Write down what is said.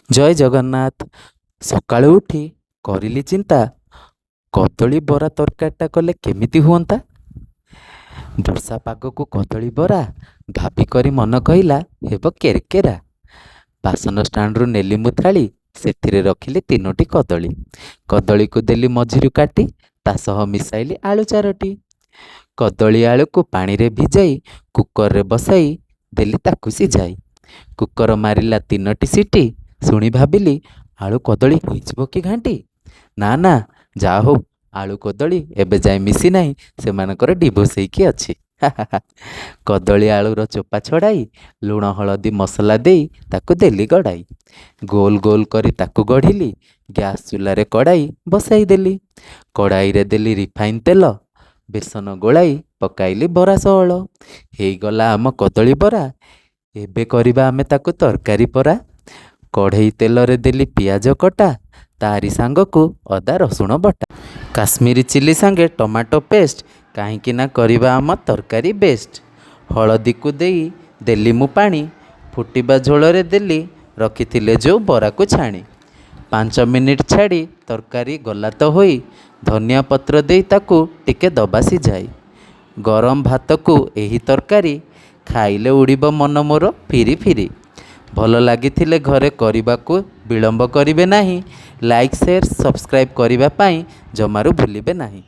ଜୟ ଜଗନ୍ନାଥ। ସକାଳୁ ଉଠି କରିଲି ଚିନ୍ତା, କଦଳୀ ବରା ତରକାରୀଟା କଲେ କେମିତି ହୁଅନ୍ତା। ବର୍ଷା ପାଗକୁ କଦଳୀ ବରା ଭାବି କରି ମନ କହିଲା ହେବ କେରକେରା। ବାସନ ଷ୍ଟାଣ୍ଡରୁ ନେଲି ମୁଁ ଥାଳି, ସେଥିରେ ରଖିଲି 3ଟି କଦଳୀ। କଦଳୀକୁ ଦେଲି ମଝିରୁ କାଟି, ତା ସହ ମିଶାଇଲି ଆଳୁ 4ଟି। କଦଳୀ ଆଳୁକୁ ପାଣିରେ ଭିଜାଇ କୁକରରେ ବସାଇ ଦେଲି ତାକୁ ସିଝାଇ। କୁକର ମାରିଲା 3ଟି ସିଟି। ଶୁଣି ଭାବିଲି ଆଳୁ କଦଳୀ ହୋଇଯିବ କି ଘାଣ୍ଟି। ନା ନା, ଯାହା ହଉ ଆଳୁ କଦଳୀ ଏବେ ଯାଏ ମିଶି ନାହିଁ, ସେମାନଙ୍କର ଡିଭୋର୍ସ ହେଇକି ଅଛି। କଦଳୀ ଆଳୁର ଚୋପା ଛଡ଼ାଇ ଲୁଣ ହଳଦୀ ମସଲା ଦେଇ ତାକୁ ଦେଲି ଗଡ଼ାଇ। ଗୋଲ ଗୋଲ କରି ତାକୁ ଗଢ଼ିଲି। ଗ୍ୟାସ୍ ଚୁଲାରେ କଡ଼ାଇ ବସାଇ ଦେଲି। କଡ଼ାଇରେ ଦେଲି ରିଫାଇନ୍ ତେଲ, ବେସନ ଗୋଳାଇ ପକାଇଲି ବରା ସଅଳ। ହେଇଗଲା ଆମ କଦଳୀ ବରା। ଏବେ କରିବା ଆମେ ତାକୁ ତରକାରୀ ପରା। କଢ଼େଇ ତେଲରେ ଦେଲି ପିଆଜ କଟା, ତାରି ସାଙ୍ଗକୁ ଅଦା ରସୁଣ ବଟା, କାଶ୍ମୀରୀ ଚିଲି ସାଙ୍ଗେ ଟମାଟୋ ପେଷ୍ଟ, କାହିଁକି ନା କରିବା ଆମ ତରକାରୀ ବେଷ୍ଟ। ହଳଦୀକୁ ଦେଇ ଦେଲି ମୁଁ ପାଣି, ଫୁଟିବା ଝୋଳରେ ଦେଲି ରଖିଥିଲେ ଯେଉଁ ବରାକୁ ଛାଣି। 5 ମିନିଟ୍ ଛାଡ଼ି ତରକାରୀ ଗଲା ତ ହୋଇ, ଧନିଆ ପତ୍ର ଦେଇ ତାକୁ ଟିକେ ଦବା ସିଝାଇ। ଗରମ ଭାତକୁ ଏହି ତରକାରୀ ଖାଇଲେ ଉଡ଼ିବ ମନ ମୋର ଫିରି ଫିରି। ଭଲ ଲାଗିଥିଲେ ଘରେ କରିବାକୁ ବିଳମ୍ବ କରିବେ ନାହିଁ। ଲାଇକ୍ ସେୟାର ସବସ୍କ୍ରାଇବ୍ କରିବା ପାଇଁ ଜମାରୁ ଭୁଲିବେ ନାହିଁ।